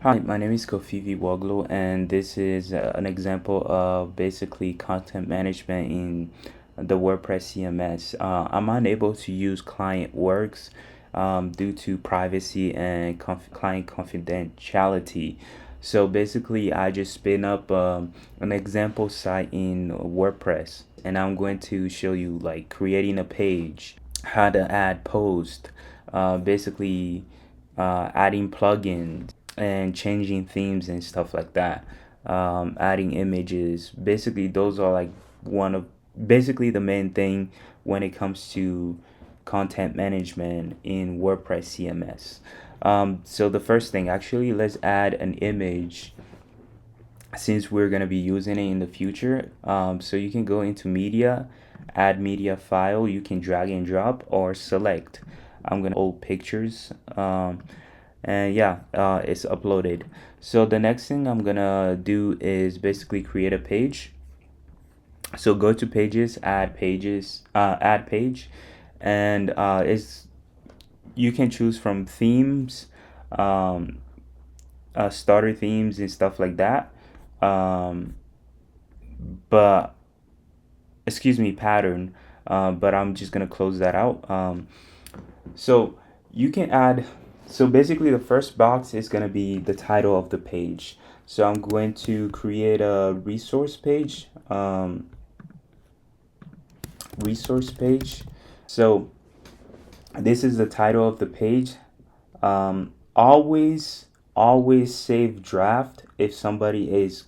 Hi, my name is Kofivi Woglu, and this is an example of basically content management in the WordPress CMS. I'm unable to use client works due to privacy and client confidentiality. So basically, I just spin up an example site in WordPress, and I'm going to show you like creating a page, how to add post, basically adding plugins and changing themes and stuff like that, adding images. Basically those are like one of basically the main thing when it comes to content management in WordPress CMS. So the first thing, actually, let's add an image since we're going to be using it in the future. So you can go into media, add media file, you can drag and drop or select. I'm going to old pictures. And yeah, it's uploaded. So the next thing I'm gonna do is basically create a page. So go to pages, add page, and it's you can choose from themes, um, starter themes and stuff like that. Um, but excuse me, pattern. But I'm just gonna close that out. So you can add, so basically the first box is going to be the title of the page. So I'm going to create a resource page. So this is the title of the page. Always save draft if somebody is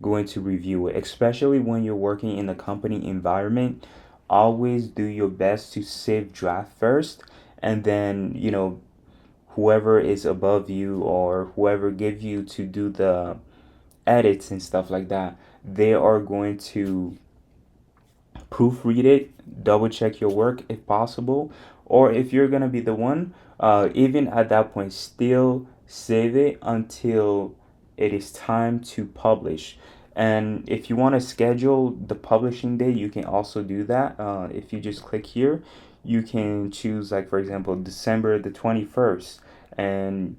going to review it, especially when you're working in a company environment. Always do your best to save draft first, and then whoever is above you or whoever give you to do the edits and stuff like that, they are going to proofread it, double check your work if possible, or if you're gonna be the one, even at that point, still save it until it is time to publish. And if you want to schedule the publishing day, you can also do that. If you just click here, you can choose, like, for example, December the 21st. And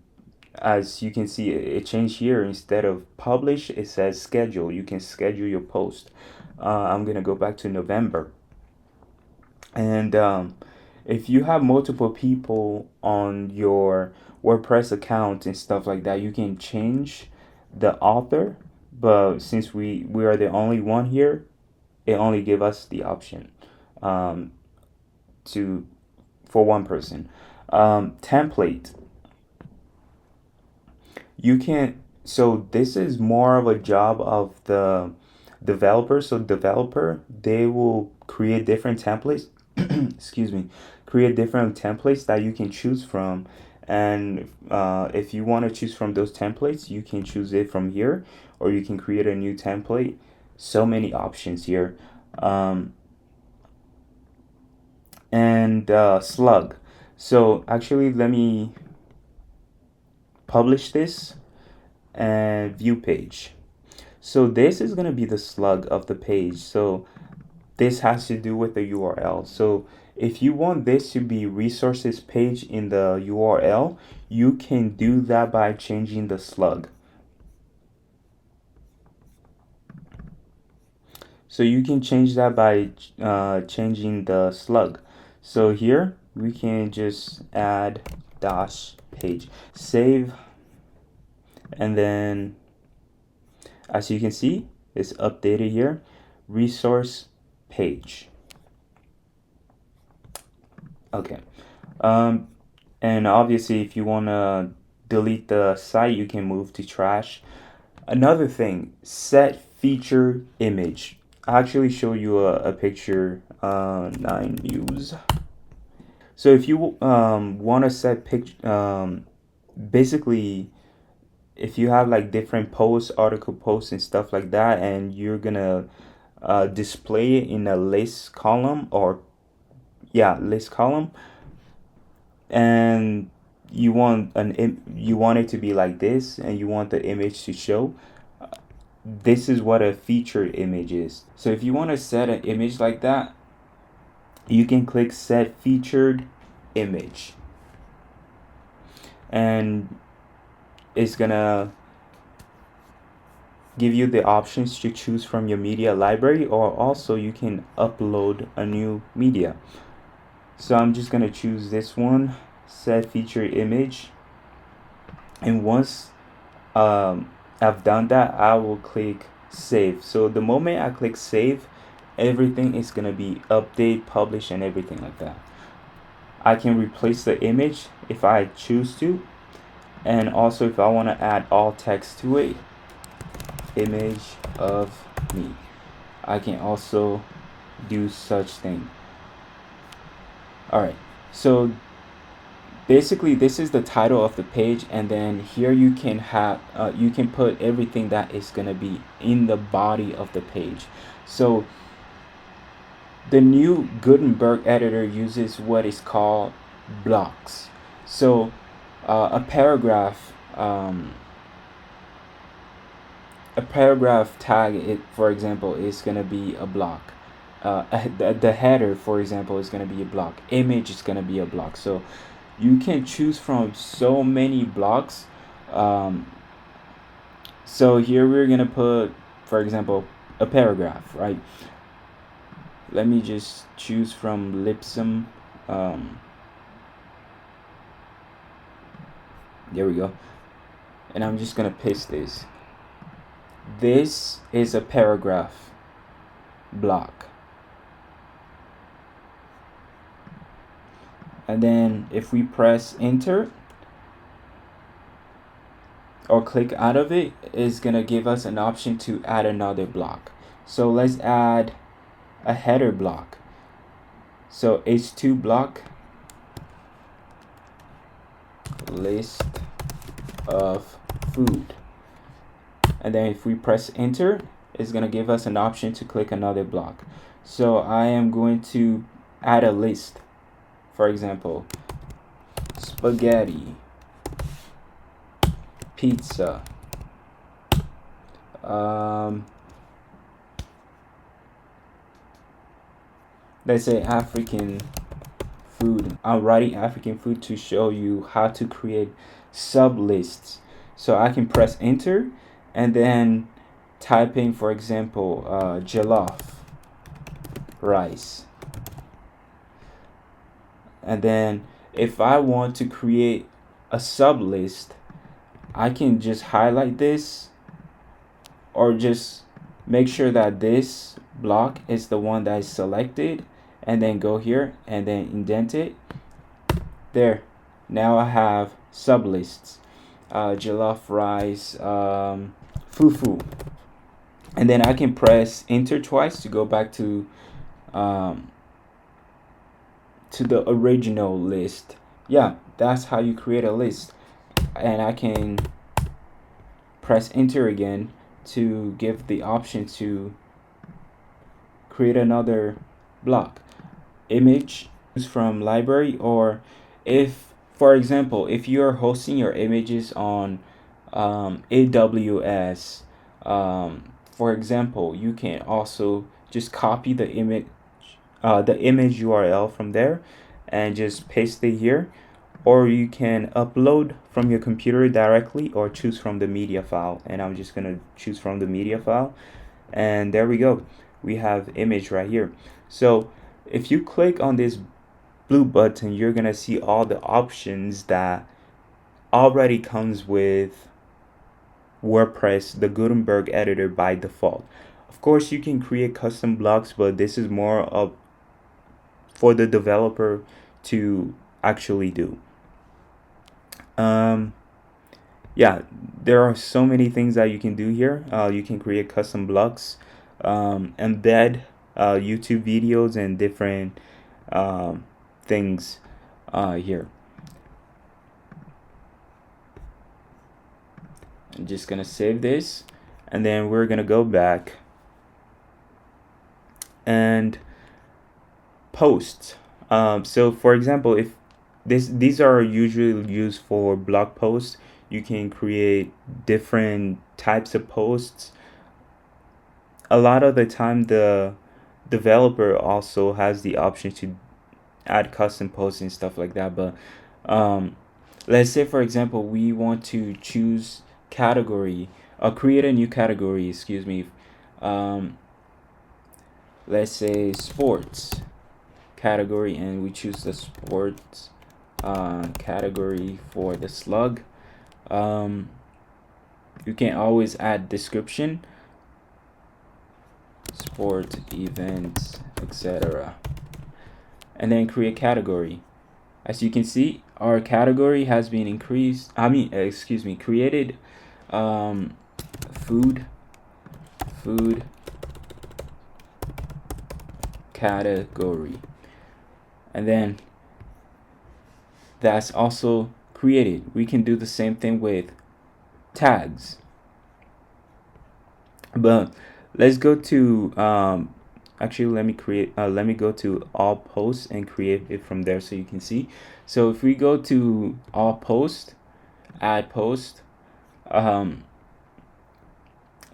as you can see, it changed here. Instead of publish, it says schedule. You can schedule your post. I'm gonna go back to November. And if you have multiple people on your WordPress account and stuff like that, you can change the author. But since we are the only one here, it only give us the option um, to for one person. Template. You can, so this is more of a job of the developer. So developer, they will create different templates. Excuse me, create different templates that you can choose from. And if you want to choose from those templates, you can choose it from here, or you can create a new template. So many options here. Um, and slug. So actually, let me publish this and view page. So this is going to be the slug of the page. So this has to do with the URL. So if you want this to be resources page in the URL, you can do that by changing the slug. So you can change that by changing the slug. So here we can just add dash page, save, and then as you can see, it's updated here, resource page. Okay. Um, and obviously, if you want to delete the site, you can move to trash. Another thing, set feature image. I'll actually show you a picture, 9 views. So if you want to set picture, basically, if you have like different posts, article posts and stuff like that, and you're gonna display it in a list column, or yeah, list column, and you want it to be like this, and you want the image to show, this is what a featured image is. So if you want to set an image like that, you can click set featured image, and is gonna give you the options to choose from your media library, or also you can upload a new media. So I'm just gonna choose this one, set feature image, and once I've done that, I will click save. So the moment I click save, everything is gonna be update, publish, and everything like that. I can replace the image if I choose to, and also if I want to add alt text to it, image of me, I can also do such thing. Alright, so basically this is the title of the page, and then here you can have you can put everything that is going to be in the body of the page. So the new Gutenberg editor uses what is called blocks. So a paragraph tag, it for example, is going to be a block. The header, for example, is going to be a block. Image is going to be a block. So you can choose from so many blocks. So here we're going to put, for example, a paragraph, right? Let me just choose from Lipsum. There we go. And I'm just going to paste this. This is a paragraph block. And then if we press enter or click out of it, it's gonna give us an option to add another block. So let's add a header block. So h2 block, list of food. And then if we press enter, it's gonna give us an option to click another block. So I am going to add a list. For example, spaghetti, pizza, let's say African food. I'm writing African food to show you how to create sub lists. So I can press enter and then type in, for example, jollof rice. And then if I want to create a sub list, I can just highlight this or just make sure that this block is the one that is selected, and then go here and then indent it. There, now I have sub lists, jollof rice, fufu, and then I can press enter twice to go back to the original list. Yeah, that's how you create a list. And I can press enter again to give the option to create another block. Image from library, or if, for example, if you're hosting your images on AWS, for example, you can also just copy the image URL from there and just paste it here, or you can upload from your computer directly or choose from the media file. And I'm just gonna choose from the media file, and there we go, we have image right here. So if you click on this blue button, you're gonna see all the options that already comes with WordPress, the Gutenberg editor, by default. Of course you can create custom blocks, but this is more of for the developer to actually do. Yeah, there are so many things that you can do here. You can create custom blocks, embed YouTube videos and different things here. I'm just gonna save this, and then we're gonna go back and post. So for example, if these are usually used for blog posts, you can create different types of posts. A lot of the time the developer also has the option to add custom posts and stuff like that, but let's say for example we want to choose category, create a new category, excuse me. um, let's say sports category, and we choose the sports category for the slug. um, you can always add description, sport events, etc., and then create category. As you can see, our category has been created. um, food category, and then that's also created. We can do the same thing with tags, but let's go to actually let me go to all posts and create it from there so you can see. So if we go to all post, add post, um,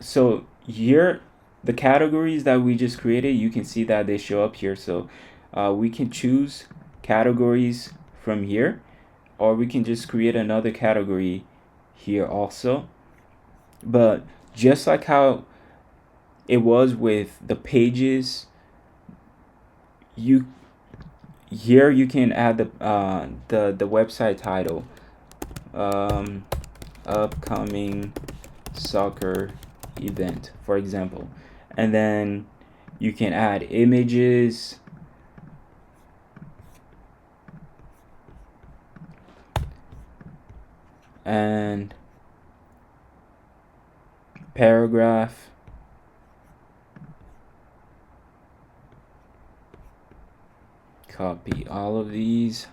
so here the categories that we just created, you can see that they show up here. So we can choose categories from here, or we can just create another category here also. But just like how it was with the pages, you here you can add the website title, upcoming soccer event, for example, and then you can add images, and paragraph, copy all of these,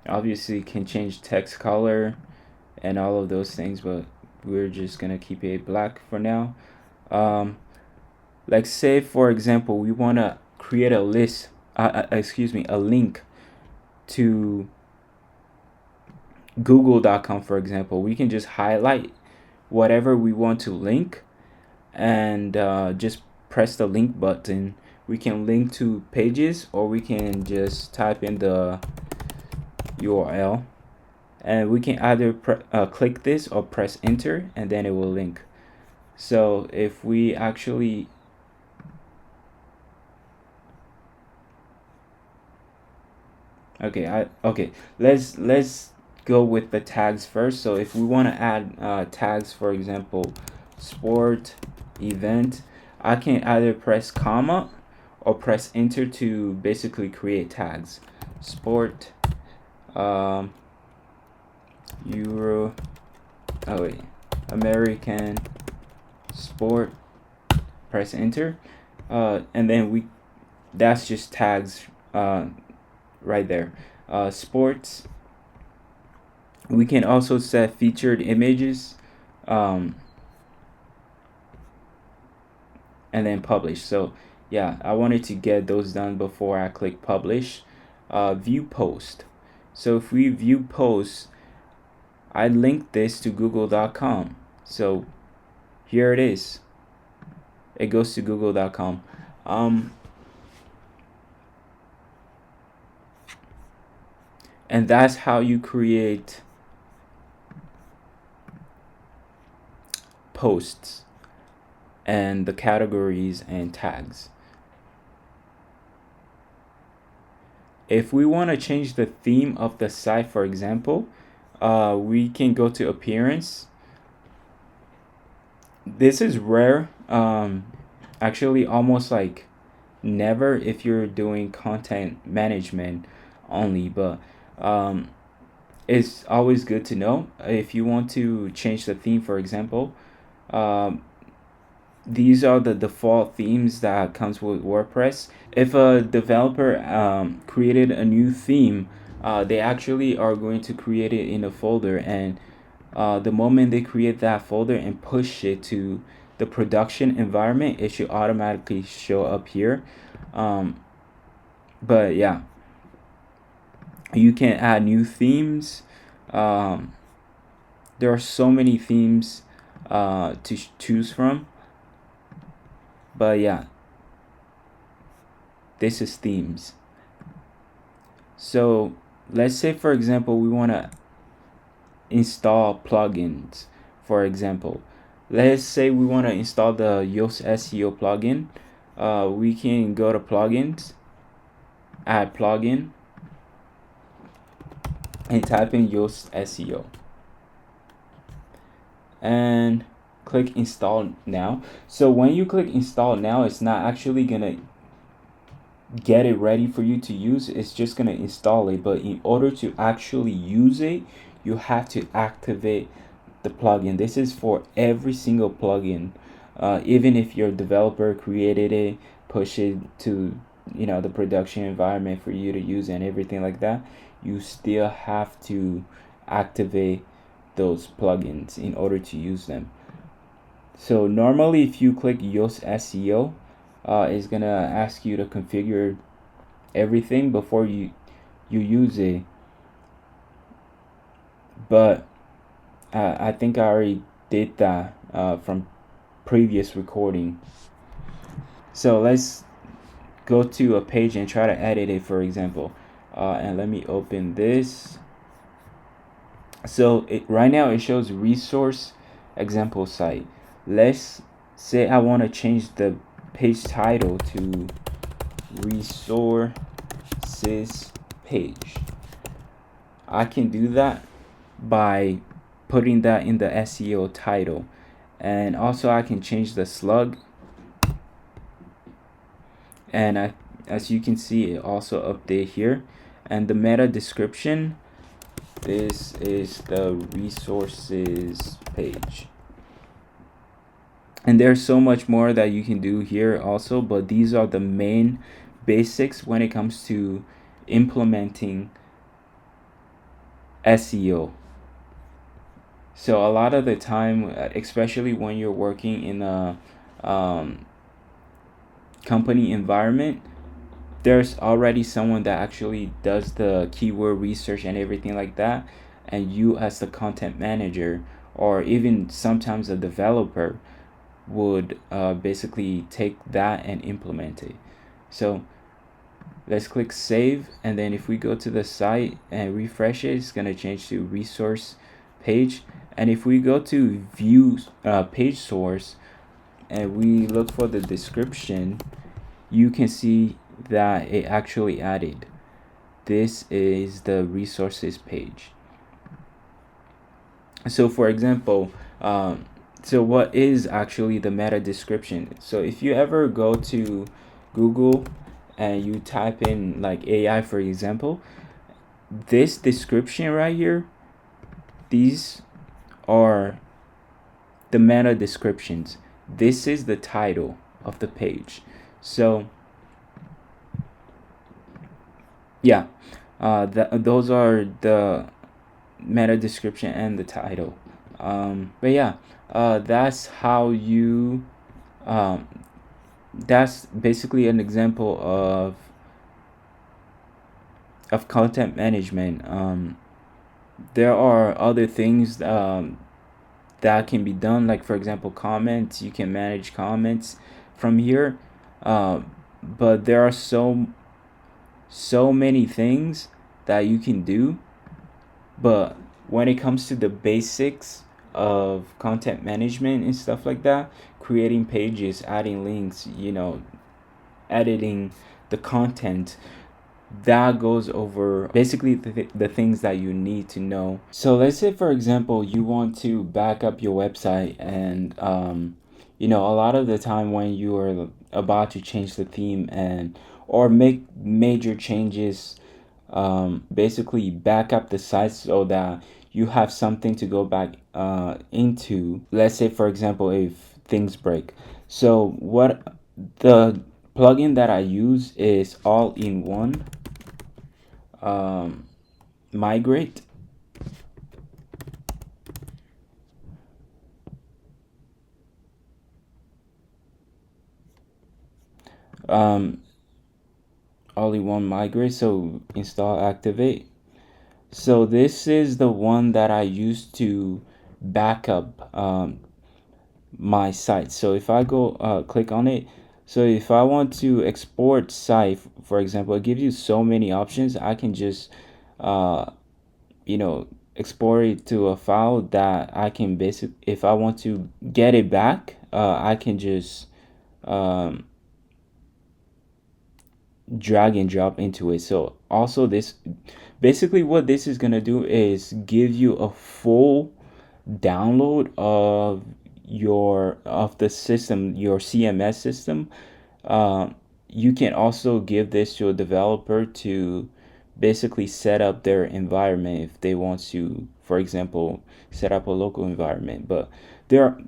obviously can change text color and all of those things, but we're just gonna keep it black for now. Like say for example we want to create a list, a link to google.com, for example. We can just highlight whatever we want to link, and just press the link button. We can link to pages, or we can just type in the URL, and we can either click this or press enter, and then it will link. So if we actually let's go with the tags first. So if we want to add tags, for example, sport event, I can either press comma or press enter to basically create tags. Sport, Euro, American sport, press enter, and then that's just tags right there. Sports, we can also set featured images, and then publish. So yeah, I wanted to get those done before I click publish. View post. So if we view posts, I linked this to google.com. So here it is. It goes to google.com. And that's how you create posts and the categories and tags. If we want to change the theme of the site, for example, we can go to appearance. This is rare, actually almost like never if you're doing content management only, but it's always good to know if you want to change the theme. For example, these are the default themes that comes with WordPress. If a developer created a new theme, they actually are going to create it in a folder, and the moment they create that folder and push it to the production environment, it should automatically show up here. But yeah, you can add new themes. There are so many themes to choose from. But yeah, this is themes. So let's say, for example, we want to install plugins. For example, let's say we want to install the Yoast SEO plugin. We can go to plugins, add plugin, and type in Yoast SEO and click install now. So when you click install now, it's not actually gonna get it ready for you to use. It's just gonna install it, but in order to actually use it, you have to activate the plugin. This is for every single plugin. Even if your developer created it, push it to the production environment for you to use and everything like that, you still have to activate those plugins in order to use them. So normally if you click Yoast SEO, it's gonna ask you to configure everything before you use it. But I think I already did that from previous recording. So let's go to a page and try to edit it, for example. And let me open this. So right now it shows resource example site. Let's say I want to change the page title to resources page. I can do that by putting that in the SEO title, and also I can change the slug, and as you can see, it also update here. And the meta description, this is the resources page. And there's so much more that you can do here also, but these are the main basics when it comes to implementing SEO. So a lot of the time, especially when you're working in a company environment, there's already someone that actually does the keyword research and everything like that, and you as the content manager or even sometimes a developer would basically take that and implement it. So let's click save, and then if we go to the site and refresh it, it's going to change to resource page. And if we go to view page source and we look for the description, you can see that it actually added. This is the resources page. So for example, so what is actually the meta description? So if you ever go to Google and you type in like AI, for example, this description right here, these are the meta descriptions. This is the title of the page. So yeah, those are the meta description and the title. But yeah, that's how you that's basically an example of content management. There are other things that can be done, like for example comments. You can manage comments from here, but there are so many things that you can do. But when it comes to the basics of content management and stuff like that, creating pages, adding links, editing the content, that goes over basically the things that you need to know. So let's say, for example, you want to back up your website, and a lot of the time when you are about to change the theme and or make major changes, basically back up the site so that you have something to go back into. Let's say, for example, if things break. So what the plugin that I use is all-in-one migrate. All-in-one migrate. So install, activate. So this is the one that I used to back up my site. So if I go click on it, so if I want to export site, for example, it gives you so many options. I can just uh, you know, export it to a file that I can if I want to get it back, I can just um, drag and drop into it. So also this, basically what this is gonna do is give you a full download of the system, your CMS system. You can also give this to a developer to basically set up their environment if they want to, for example, set up a local environment. But there are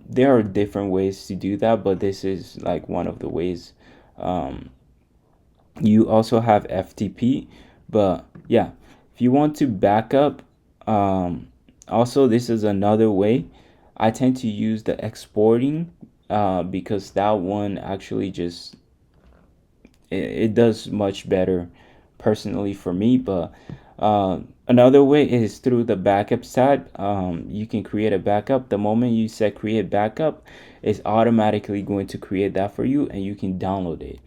there are different ways to do that, but this is like one of the ways. Um, you also have FTP, but yeah, if you want to back up, also this is another way. I tend to use the exporting because that one actually just it does much better personally for me. But another way is through the backup tab. You can create a backup. The moment you say create backup, it's automatically going to create that for you, and you can download it.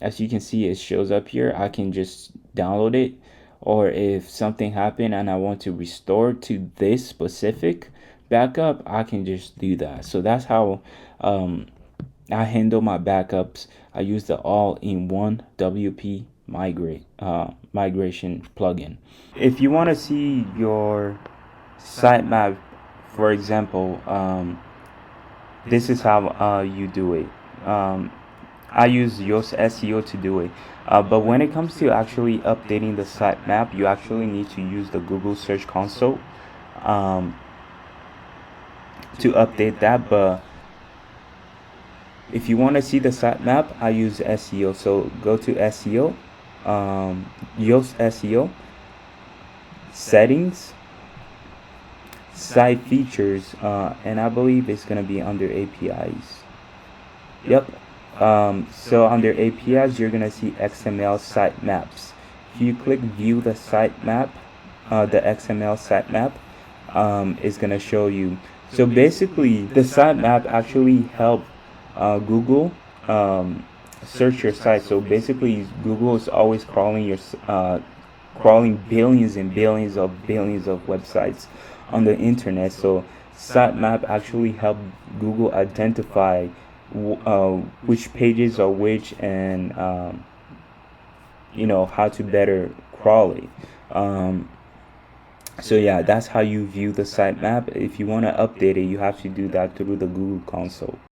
As you can see, it shows up here. I can just download it, or if something happened and I want to restore to this specific backup, I can just do that. So that's how I handle my backups. I use the all-in-one WP migration plugin. If you want to see your sitemap, for example, this is how you do it. I use Yoast SEO to do it. But when it comes to actually updating the sitemap, you actually need to use the Google Search Console um, to update that. But if you want to see the sitemap, I use SEO. So go to SEO, Yoast SEO, settings, site features, and I believe it's going to be under APIs. Yep. So under APIs, you're going to see XML sitemaps. If you click view the sitemap, the XML sitemap is going to show you. So basically, the sitemap actually help Google search your site. So basically, Google is always crawling crawling billions of websites on the internet. So sitemap actually help Google identify which pages are which, and how to better crawl it. Um, so yeah, that's how you view the sitemap. If you want to update it, you have to do that through the Google console.